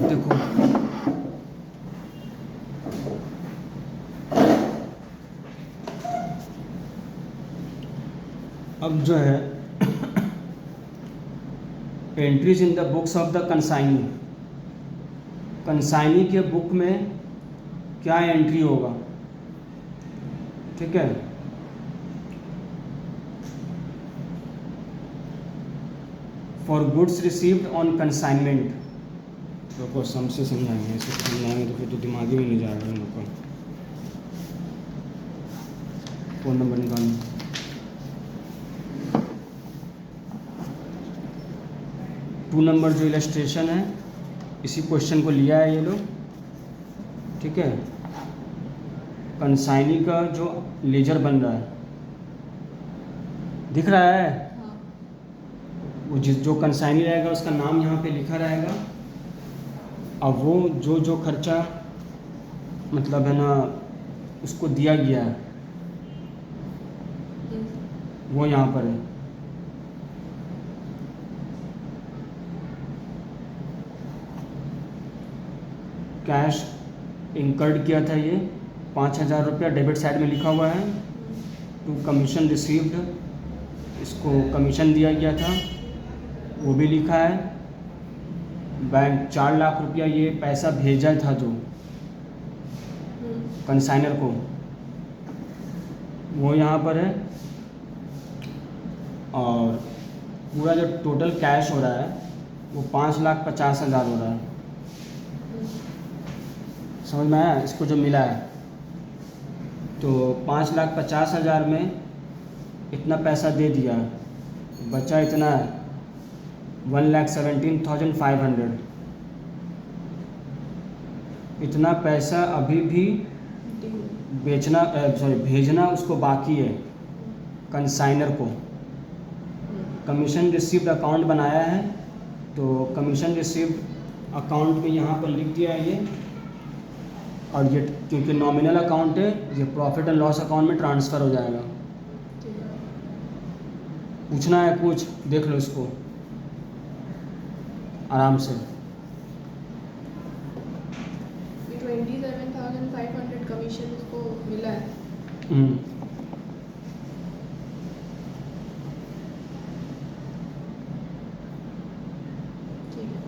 देखो अब जो है entries in the books of the consignee, consignee के बुक में क्या एंट्री होगा, ठीक है। For goods received on consignment, तो समझे समझाएंगे, ऐसे समझाएंगे तो फिर तो दिमाग ही में नहीं जाएगा हम लोग का। फ़ोन नंबर निकालना, टू नंबर जो इलस्ट्रेशन है इसी क्वेश्चन को लिया है ये लोग, ठीक है। कंसाइनी का जो लेजर बन रहा है दिख रहा है, वो जो कंसाइनी रहेगा उसका नाम यहाँ पे लिखा रहेगा। अब वो जो खर्चा मतलब है ना उसको दिया गया है वो यहाँ पर है। कैश इंकर्ड किया था ये 5,000 रुपया, डेबिट साइड में लिखा हुआ है। टू कमीशन रिसीव्ड, इसको कमीशन दिया गया था वो भी लिखा है। बैंक 4 लाख रुपया ये पैसा भेजा था जो कंसाइनर को, वो यहाँ पर है। और पूरा जो टोटल कैश हो रहा है वो 5,50,000 हो रहा है। समझ में आया इसको जो मिला है, तो 5,50,000 में इतना पैसा दे दिया, बचा इतना है 1,17,500। इतना पैसा अभी भी भेजना उसको बाकी है कंसाइनर को। कमीशन रिसीव्ड अकाउंट बनाया है, तो कमीशन रिसीव्ड अकाउंट में यहाँ पर लिख दिया है ये। और ये क्योंकि नॉमिनल अकाउंट है, ये प्रॉफिट एंड लॉस अकाउंट में ट्रांसफ़र हो जाएगा। पूछना है कुछ देख लो इसको आराम से। 27,500 कमीशन इसको मिला है। ठीक है।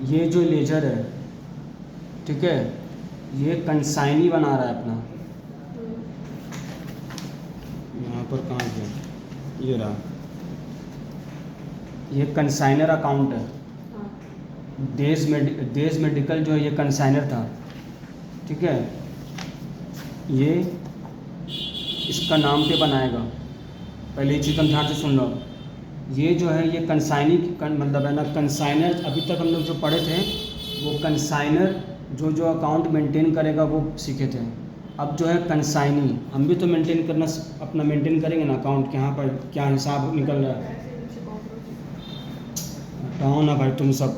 ये जो लेजर है, ठीक है, ये कंसाइनी बना रहा है अपना। यहाँ पर कहाँ गया, ये रहा, ये कंसाइनर अकाउंट है। देश मेडिकल जो है ये कंसाइनर था, ठीक है। ये इसका नाम पे बनाएगा, पहले ये चीज़ हम ध्यान से सुन लो। ये जो है ये कंसाइनी मतलब है ना, कंसाइनर अभी तक हम लोग जो पढ़े थे वो कंसाइनर जो अकाउंट मेंटेन करेगा वो सीखे थे। अब जो है कंसाइनी, हम भी तो मेंटेन करना अपना मेंटेन करेंगे ना अकाउंट, यहाँ पर क्या हिसाब निकल रहा है। हटाओ ना भाई तुम सब।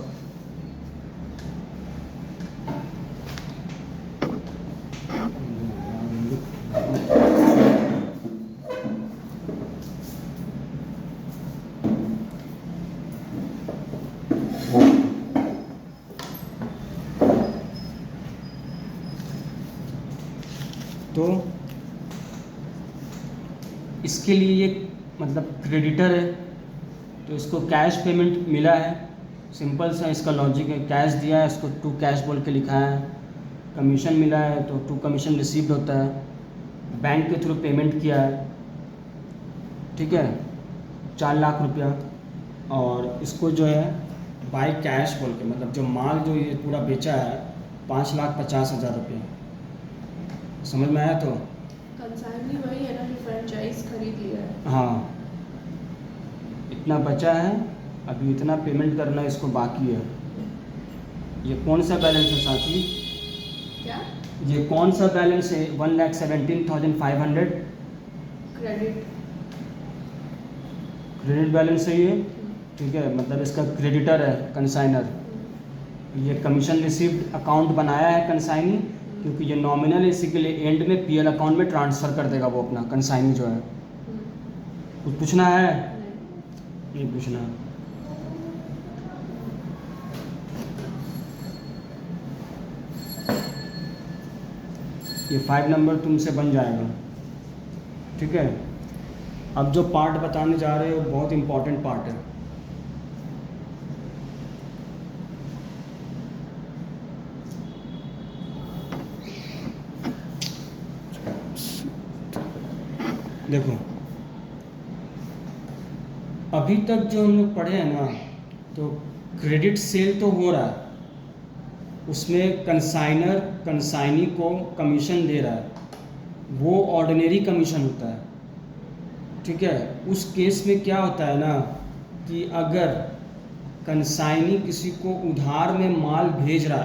तो इसके लिए ये मतलब क्रेडिटर है, तो इसको कैश पेमेंट मिला है। सिंपल सा इसका लॉजिक है, कैश दिया है इसको टू कैश बोल के लिखा है। कमीशन मिला है तो टू कमीशन रिसीव्ड होता है, बैंक के थ्रू पेमेंट किया है, ठीक है, 4 लाख रुपया। और इसको जो है बाय कैश बोल के मतलब जो माल जो ये पूरा बेचा है 5,50,000 रुपये। समझ में आया? तो कंसाइनी वही है ना जो फ्रेंचाइज खरीद लिया है। हाँ, इतना बचा है, अभी इतना पेमेंट करना इसको बाकी है। ये कौन सा बैलेंस है साथी? क्या? ये कौन सा बैलेंस है? 1,17,500 क्रेडिट। क्रेडिट बैलेंस है ये, ठीक है, मतलब इसका क्रेडिटर है कंसाइनर। ये कमीशन रिसीव्ड अकाउंट बनाया है कंसाइनी, क्योंकि ये नॉमिनल है, इसी के लिए एंड में पीएल अकाउंट में ट्रांसफ़र कर देगा वो अपना कंसाइनी जो है। कुछ पूछना है? नहीं पूछना है। ये 5 नंबर तुमसे बन जाएगा, ठीक है। अब जो पार्ट बताने जा रहे हो बहुत इम्पोर्टेंट पार्ट है। देखो, अभी तक जो हम लोग पढ़े हैं ना, तो क्रेडिट सेल तो हो रहा है, उसमें कंसाइनर कंसाइनी को कमीशन दे रहा है, वो ऑर्डिनरी कमीशन होता है, ठीक है। उस केस में क्या होता है ना कि अगर कंसाइनी किसी को उधार में माल बेच रहा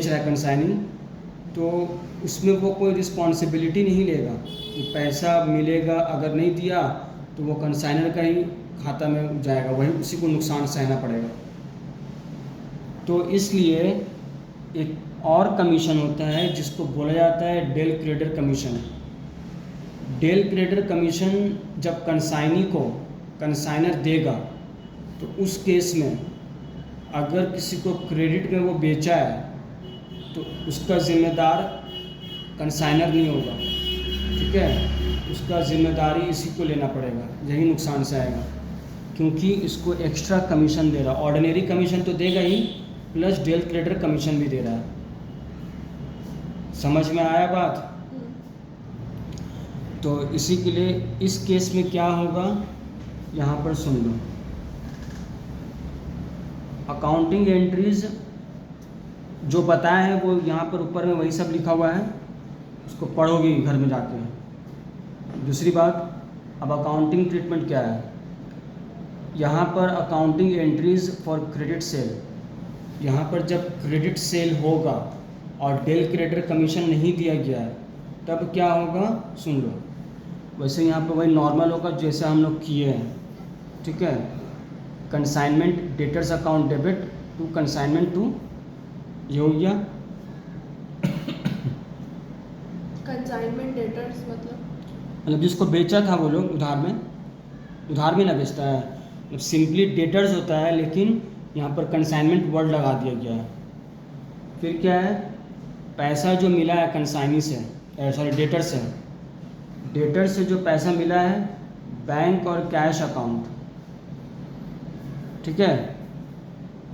है कंसाइनी, तो उसमें वो कोई रिस्पॉन्सिबिलिटी नहीं लेगा कि पैसा मिलेगा, अगर नहीं दिया तो वो कंसाइनर का ही खाता में जाएगा, वही उसी को नुकसान सहना पड़ेगा। तो इसलिए एक और कमीशन होता है जिसको बोला जाता है del credere commission. Del credere commission जब कंसाइनी को कंसाइनर देगा, तो उस केस में अगर किसी को क्रेडिट में वो बेचा है तो उसका ज़िम्मेदार कंसाइनर नहीं होगा, ठीक है, उसका ज़िम्मेदारी इसी को लेना पड़ेगा, यही नुकसान से आएगा, क्योंकि इसको एक्स्ट्रा कमीशन दे रहा है। ऑर्डिनरी कमीशन तो देगा ही, प्लस डेल क्रेडिटर कमीशन भी दे रहा है। समझ में आया बात? तो इसी के लिए इस केस में क्या होगा, यहाँ पर सुन लो। अकाउंटिंग एंट्रीज जो बताया है वो यहाँ पर ऊपर में वही सब लिखा हुआ है, उसको पढ़ोगे घर में जाके। दूसरी बात, अब अकाउंटिंग ट्रीटमेंट क्या है, यहाँ पर accounting entries for credit sale, यहाँ पर जब क्रेडिट सेल होगा और डेल क्रेडिटर कमीशन नहीं दिया गया है तब क्या होगा, सुन लो। वैसे यहाँ पर वही नॉर्मल होगा जैसे हम लोग किए हैं, ठीक है। Consignment debtors account debit to consignment to, ये हो गया। कंसाइनमेंट डेटर्स मतलब जिसको बेचा था वो लोग उधार में ना बेचता है, मतलब सिंपली डेटर्स होता है, लेकिन यहाँ पर कंसाइनमेंट वर्ड लगा दिया गया है। फिर क्या है, पैसा जो मिला है कंसाइनी से, डेटर से जो पैसा मिला है बैंक और कैश अकाउंट, ठीक है।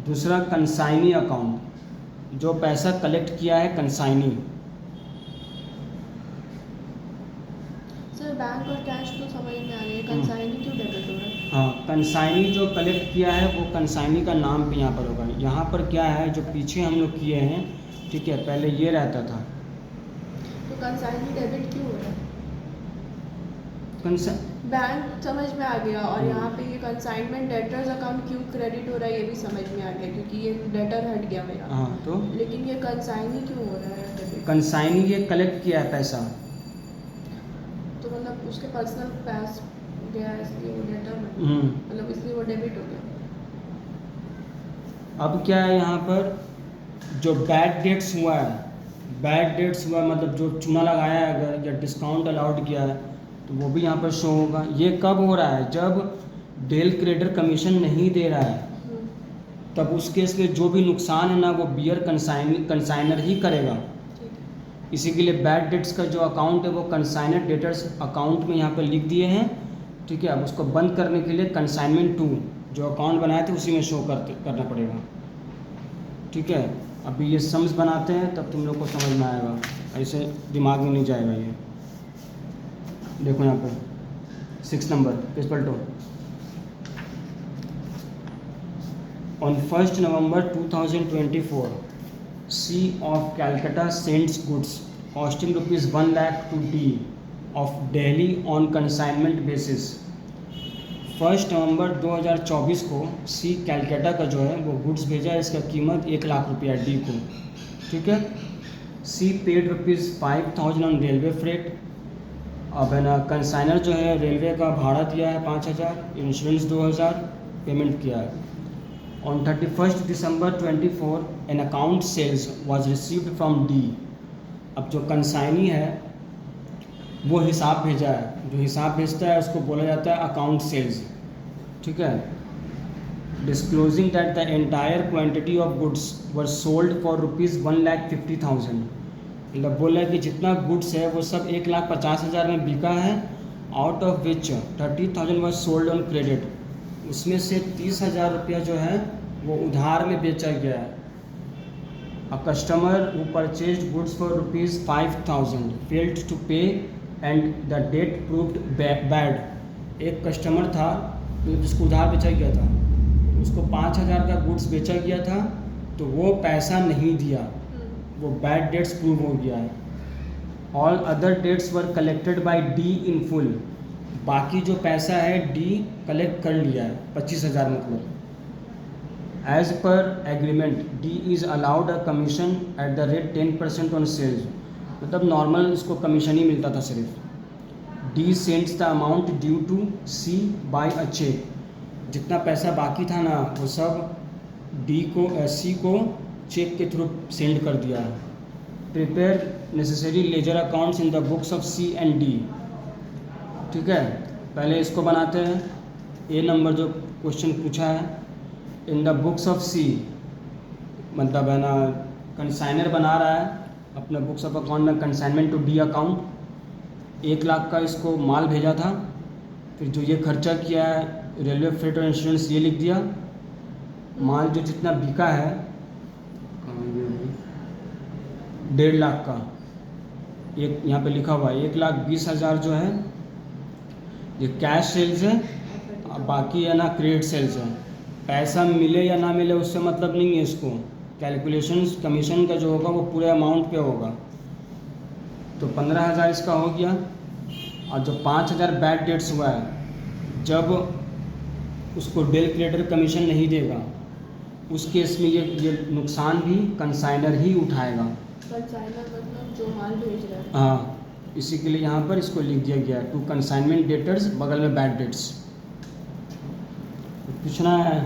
दूसरा कंसाइनी अकाउंट, जो पैसा कलेक्ट किया है कंसाइनी। सर बैंक और कैश तो समझ में आ गया, कंसाइनी क्यों डेबिट हो रहा है? हाँ, कंसाइनी जो कलेक्ट किया है वो कंसाइनी का नाम भी यहाँ पर होगा। यहाँ पर क्या है, जो पीछे हम लोग किए हैं, ठीक है, पहले ये रहता था, तो कंसाइनी डेबिट क्यों हो रहा है? बैंक समझ में आ गया, और यहाँ पे ये कंसाइनमेंट डेटर्स अकाउंट क्यों क्रेडिट हो रहा है ये भी समझ में आ गया, क्योंकि ये डेटर हट गया मेरा। हाँ, तो लेकिन ये कंसाइनी क्यों हो रहा है डेबिट? कंसाइनी ये कलेक्ट किया है पैसा, तो मतलब उसके पर्सनल पास गया इसलिए वो डेटर मतलब इसलिए वो डेबिट हो गया। अब क्या है, यहाँ पर जो बैड डेट्स हुआ मतलब जो चूना लगाया है अगर, या डिस्काउंट अलाउड किया है, तो वो भी यहाँ पर शो होगा। ये कब हो रहा है, जब डेल क्रेडिटर कमीशन नहीं दे रहा है, तब उस केस में जो भी नुकसान है ना वो बियर कंसाइनर ही करेगा। इसी के लिए बैड डेट्स का जो अकाउंट है वो कंसाइनर डेटर्स अकाउंट में यहाँ पर लिख दिए हैं, ठीक है। अब उसको बंद करने के लिए कंसाइनमेंट टू जो अकाउंट बनाए थे उसी में शो करना पड़ेगा, ठीक है। अभी ये सम्स बनाते हैं तब तुम लोग को समझ में आएगा, ऐसे दिमाग में नहीं जाएगा ये। देखो यहाँ पे 6 नंबर पेज पलटो। On 1 November 2024 C of Calcutta sends goods costing ₹1 lakh to D of Delhi on consignment basis 1 November 2024 को सी कैलकाटा का जो है वो गुड्स भेजा है, इसका कीमत 1 लाख रुपया डी को, ठीक है। सी पेड ₹5,000 ऑन रेलवे फ्रेट। अब है ना कंसाइनर जो है रेलवे का भाड़ा दिया है 5,000, इंश्योरेंस 2,000 पेमेंट किया है। On 31 December 24 an account sales was received from D. अब जो कंसाइनी है वो हिसाब भेजा है, जो हिसाब भेजता है उसको बोला जाता है अकाउंट सेल्स, ठीक है। Disclosing that the entire quantity of goods were sold for ₹1,50,000। मतलब बोला है कि जितना गुड्स है वो सब 1,50,000 में बिका है, out of which 30,000 was sold on credit. उसमें से 30,000 रुपया जो है वो उधार में बेचा गया है। A customer who purchased goods for ₹5,000 failed to pay and the debt proved bad. एक कस्टमर था जिसको उधार बेचा गया था, उसको 5,000 का गुड्स बेचा गया था तो वो पैसा नहीं दिया, वो बैड डेट्स प्रूव हो गया है। All other debts were collected by D in full. बाकी जो पैसा है डी कलेक्ट कर लिया है, 25,000 मतलब। As per agreement D is allowed a commission at the rate 10% on sales. मतलब नॉर्मल इसको कमीशन ही मिलता था सिर्फ। D sends the amount due to C by a cheque. जितना पैसा बाकी था ना वो सब डी को सी को चेक के थ्रू सेंड कर दिया है। Prepare necessary ledger accounts in the books of C and D, ठीक है। पहले इसको बनाते हैं। ए नंबर जो क्वेश्चन पूछा है, in the books of C मतलब है ना कंसाइनर बना रहा है अपने बुक्स ऑफ अकाउंट में consignment to D account. 1 lakh का इसको माल भेजा था, फिर जो ये खर्चा किया है रेलवे फ्रेट और इंश्योरेंस ये लिख दिया। माल जो जितना बिका है 1.5 लाख का, एक यहाँ पे लिखा हुआ है 1,20,000 जो है ये कैश सेल्स है, बाकी है ना क्रेडिट सेल्स है। पैसा मिले या ना मिले उससे मतलब नहीं है इसको, कैलकुलेशंस कमीशन का जो होगा वो पूरे अमाउंट पे होगा। तो 15,000 इसका हो गया। और जो 5,000 बैड डेट्स हुआ है, जब उसको डेल क्रेडिटर कमीशन नहीं देगा उस केस में ये नुकसान भी कंसाइनर ही उठाएगा। कंसाइनर मतलब जो माल भेज रहा है। हाँ, इसी के लिए यहाँ पर इसको लिख दिया गया है टू कंसाइनमेंट डेटर्स, बगल में बैड डेट्स। पूछना है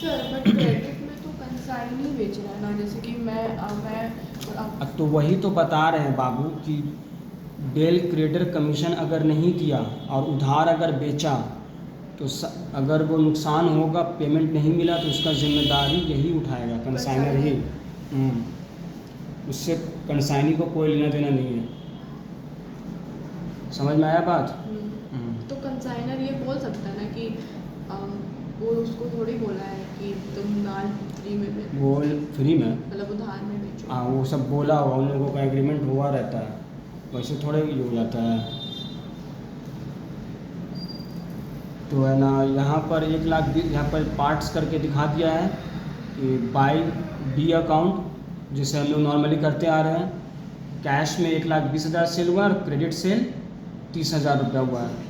सर बट क्रेडिट में तो कंसाइन ही बेच रहा है ना, जैसे कि मैं तो वही तो बता रहे हैं बाबू कि डेल क्रेडिटर कमीशन अगर नहीं दिया और उधार अगर बेचा तो अगर वो नुकसान होगा, पेमेंट नहीं मिला तो उसका जिम्मेदारी यही उठाएगा, कंसाइनर ही। उससे कंसाइनी को कोई लेना देना नहीं है। समझ में आया बात? तो कंसाइनर ये बोल सकता है ना कि वो उसको थोड़ी बोला है कि तुम माल फ्री में बेचो, वो फ्री में मतलब उधार में बेचो। हाँ, वो सब बोला हुआ, उन लोगों का एग्रीमेंट हुआ रहता है, वैसे थोड़े ही हो जाता है। तो है ना यहाँ पर 1,20,000 यहाँ पर पार्ट्स करके दिखा दिया है कि बाय डी अकाउंट, जिसे हम लोग नॉर्मली करते आ रहे हैं। कैश में 1,20,000 सेल हुआ और क्रेडिट सेल 30,000 रुपया हुआ है।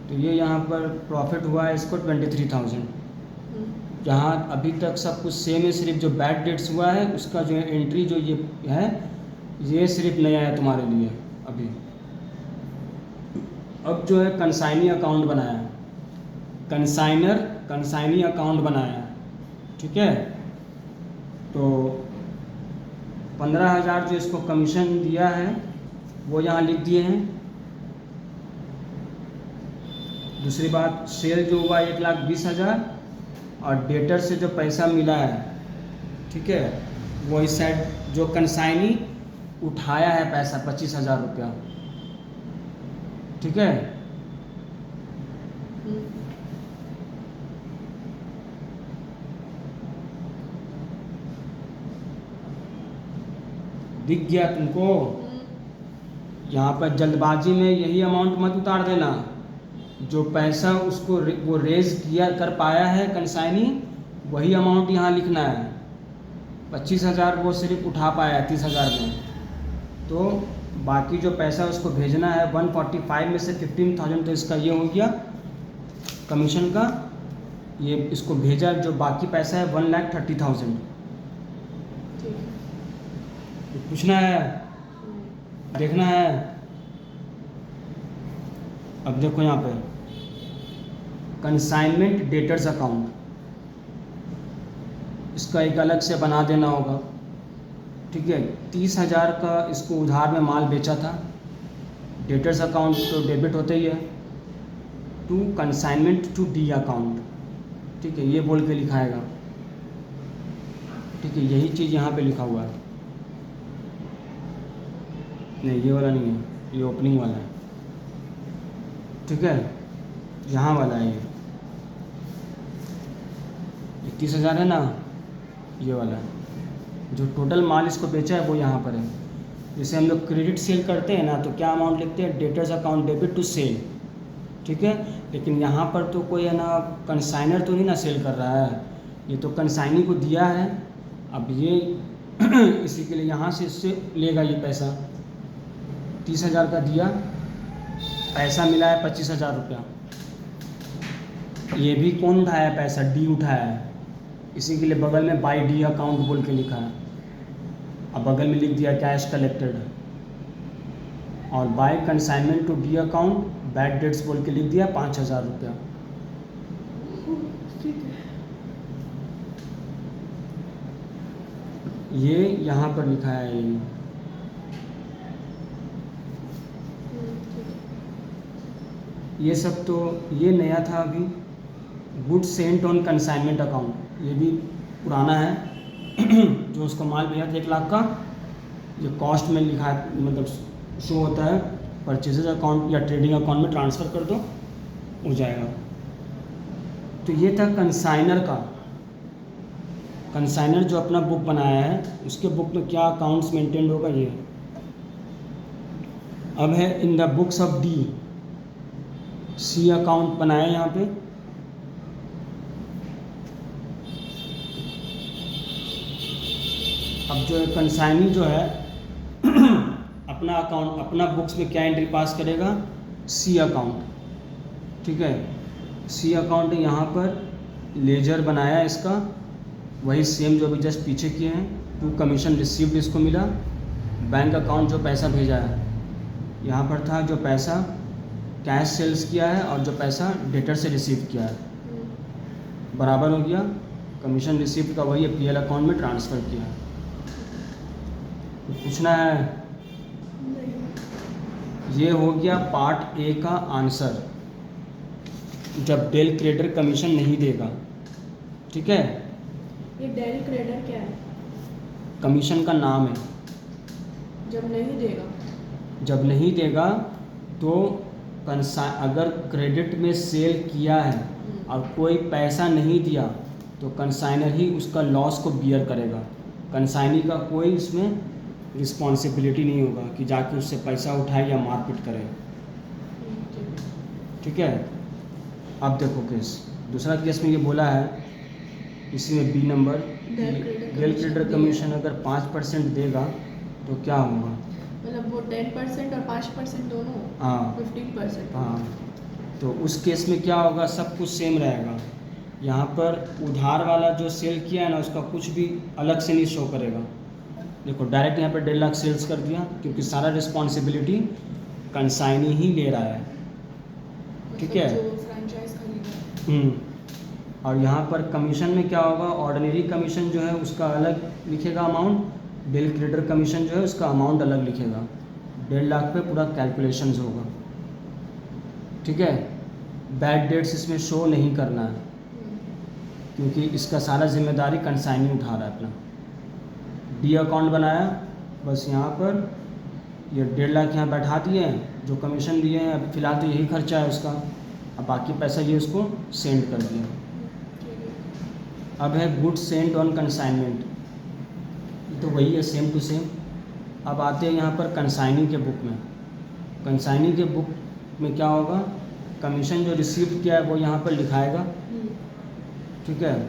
तो ये यहाँ पर प्रॉफिट हुआ है इसको 23,000। जहाँ अभी तक सब कुछ सेम है, सिर्फ जो बैड डेट्स हुआ है उसका जो है एंट्री जो ये है ये सिर्फ नया है तुम्हारे लिए अभी। अब जो है कंसाइनी अकाउंट बनाया है, कंसाइनी अकाउंट बनाया है, ठीक है। तो 15,000 जो इसको कमीशन दिया है वो यहाँ लिख दिए हैं। दूसरी बात, सेल जो हुआ 1,20,000 और डेटर से जो पैसा मिला है, ठीक है, वो इस साइड जो कंसाइनी उठाया है पैसा 25,000 रुपया, ठीक है। दिख गया तुमको? यहाँ पर जल्दबाजी में यही अमाउंट मत उतार देना। जो पैसा उसको वो रेज किया कर पाया है कंसाइनी, वही अमाउंट यहाँ लिखना है। 25,000 वो सिर्फ उठा पाया है 30,000 में, तो बाकी जो पैसा उसको भेजना है 145 में से 15,000 तो इसका ये हो गया कमीशन का ये इसको भेजा, जो बाकी पैसा है 1,30,000। ठीक है। पूछना है, देखना है। अब देखो यहाँ पे कंसाइनमेंट डेटर्स अकाउंट, इसका एक अलग से बना देना होगा। ठीक है, 30,000 का इसको उधार में माल बेचा था, डेटर्स अकाउंट तो डेबिट होते ही है, to consignment to D account. ठीक है, ये बोल के लिखाएगा। ठीक है, यही चीज़ यहाँ पे लिखा हुआ है। नहीं, ये वाला नहीं है, ये ओपनिंग वाला है। ठीक है, यहाँ वाला है, ये 30,000 है ना, ये वाला है। जो टोटल माल इसको बेचा है वो यहाँ पर है। जैसे हम लोग क्रेडिट सेल करते हैं ना, तो क्या अमाउंट लिखते हैं, debtors account debit to sale. ठीक है, लेकिन यहाँ पर तो कोई है ना कंसाइनर तो नहीं ना सेल कर रहा है, ये तो कंसाइनी को दिया है। अब ये इसी के लिए यहाँ से इससे लेगा ये पैसा। 30,000 का दिया, पैसा मिला है 25,000 रुपया। ये भी कौन उठाया है पैसा, डी उठाया है। इसी के लिए बगल में बाय डी अकाउंट बोल के लिखा है। अब बगल में लिख दिया कैश कलेक्टेड, और by consignment to D account bad debts बोल के लिख दिया 5,000 रुपया। ठीक है। ये यहाँ पर लिखा है ये। ठीक है। ये सब तो ये नया था अभी। Good Saint on consignment account, ये भी पुराना है। जो उसको माल भेजा था 1 लाख का, ये कॉस्ट में लिखा है, मतलब शो होता है परचेजेज अकाउंट या ट्रेडिंग अकाउंट में ट्रांसफ़र कर दो, हो जाएगा। तो ये था कंसाइनर का। कंसाइनर जो अपना बुक बनाया है, उसके बुक में क्या अकाउंट्स मेंटेन होगा ये। अब है in the books of D, C account बनाया यहाँ पे। अब जो कंसाइनी जो है अपना अकाउंट, अपना बुक्स में क्या एंट्री पास करेगा, सी अकाउंट। ठीक है, सी अकाउंट यहाँ पर लेजर बनाया इसका, वही सेम जो अभी जस्ट पीछे किए हैं। टू कमीशन रिसीव्ड इसको मिला। बैंक अकाउंट जो पैसा भेजा है, यहाँ पर था जो पैसा कैश सेल्स किया है और जो पैसा डेटर से रिसीव किया है, बराबर हो गया। कमीशन रिसीव्ड का वही पीएल अकाउंट में ट्रांसफ़र किया है। पूछना है, ये हो गया पार्ट ए का आंसर, जब डेल क्रेडिटर कमीशन नहीं देगा। ठीक है, ये डेल क्रेडिटर क्या है? कमीशन का नाम है। जब नहीं देगा, जब नहीं देगा तो अगर क्रेडिट में सेल किया है और कोई पैसा नहीं दिया तो कंसाइनर ही उसका लॉस को बियर करेगा। कंसाइनी का कोई इसमें रिस्पॉन्सिबिलिटी नहीं होगा कि जाके उससे पैसा उठाए या मारपीट करे। ठीक है, अब देखो केस, दूसरा केस में ये बोला है, इसी में B number, del credere commission अगर 5% देगा तो क्या होगा, मतलब वो 10% और 5% दोनों, हाँ 15%। हाँ। तो उस केस में क्या होगा, सब कुछ सेम रहेगा। यहाँ पर उधार वाला जो सेल किया है ना, उसका कुछ भी अलग से नहीं शो करेगा। देखो डायरेक्ट यहाँ पर 1.5 लाख सेल्स कर दिया, क्योंकि सारा रिस्पॉन्सिबिलिटी कंसाइनी ही ले रहा है। ठीक है, जो फ्रेंचाइज खरीदा। और यहाँ पर कमीशन में क्या होगा, ऑर्डिनरी कमीशन जो है उसका अलग लिखेगा अमाउंट, डेल क्रेडिटर कमीशन जो है उसका अमाउंट अलग लिखेगा। 1.5 लाख पे पूरा कैलकुलेशंस होगा। ठीक है, बैड डेट्स इसमें शो नहीं करना है, क्योंकि इसका सारा जिम्मेदारी कंसाइनी उठा रहा है अपना। डी अकाउंट बनाया, बस यहाँ पर ये 1.5 लाख यहाँ बैठा दिए हैं, जो कमीशन दिए हैं अभी फ़िलहाल तो यही खर्चा है उसका, अब बाकी पैसा ये उसको सेंड कर दिया। अब है गुड सेंट ऑन कंसाइनमेंट, तो वही है सेम टू सेम। अब आते हैं यहाँ पर कंसाइनी के बुक में। कंसाइनी के बुक में क्या होगा, कमीशन जो रिसीव किया है वो यहाँ पर लिखाएगा। ठीक है,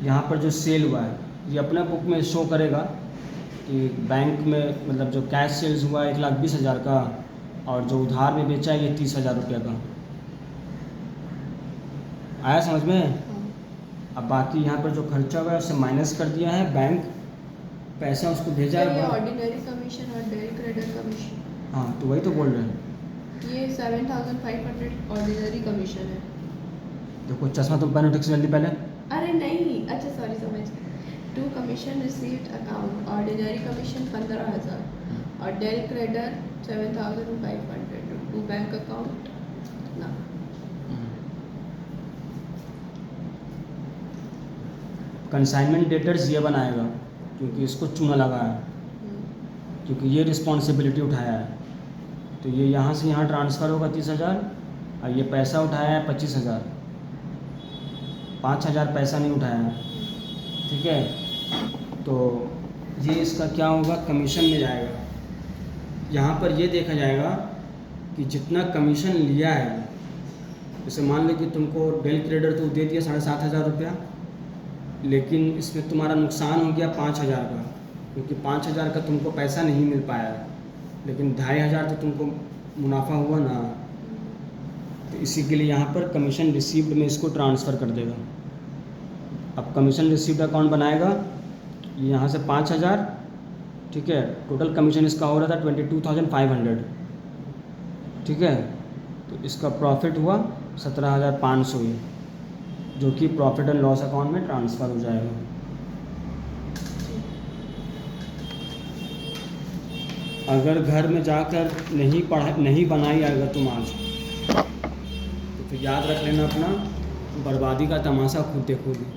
यहाँ पर जो सेल हुआ है ये अपना बुक में शो करेगा कि बैंक में मतलब जो कैश सेल्स हुआ है 1,20,000 का, और जो उधार में बेचा है ये 30,000 रुपये का। आया समझ में? हाँ। अब बाकी यहाँ पर जो खर्चा हुआ है उससे माइनस कर दिया है, बैंक पैसा उसको भेजा सर ये है। ऑर्डिनरी कमीशन और डेली क्रेडिट कमीशन, हाँ तो वही तो बोल रहे हैं। ये 7,500 ऑर्डिनरी कमीशन है। देखो चश्मा तुम पहनो ठीक से जल्दी पहले। अरे नहीं, अच्छा सॉरी, समझ गई। 2 commission received account, ordinary commission 15,000 और del credere 7,500 to bank account ना। कंसाइनमेंट डेटर्स ये बनाएगा क्योंकि इसको चूना लगा है, क्योंकि ये रिस्पॉन्सिबिलिटी उठाया है। तो ये यहाँ से यहाँ ट्रांसफ़र होगा 30,000 और ये पैसा उठाया है 25,000, 5,000 पैसा नहीं उठाया है, ठीक है। तो ये इसका क्या होगा, कमीशन में जाएगा। यहाँ पर ये देखा जाएगा कि जितना कमीशन लिया है, जैसे मान लो कि तुमको डेल क्रेडिट तो दे दिया 7,500 रुपया, लेकिन इसमें तुम्हारा नुकसान हो गया 5,000 का, क्योंकि 5,000 का तुमको पैसा नहीं मिल पाया, लेकिन 2,500 तो तुमको मुनाफा हुआ ना। तो इसी के लिए यहाँ पर कमीशन रिसीव्ड में इसको ट्रांसफ़र कर देगा। अब कमीशन रिसीव्ड अकाउंट बनाएगा, ये यहाँ से 5,000, ठीक है। टोटल कमीशन इसका हो रहा था 22,500, ठीक है। तो इसका प्रॉफिट हुआ 17,500 ही, जो कि प्रॉफिट एंड लॉस अकाउंट में ट्रांसफ़र हो जाएगा। अगर घर में जाकर नहीं बनाई अगर तुम आज, तो फिर याद रख लेना अपना बर्बादी का तमाशा खुद देखोगे।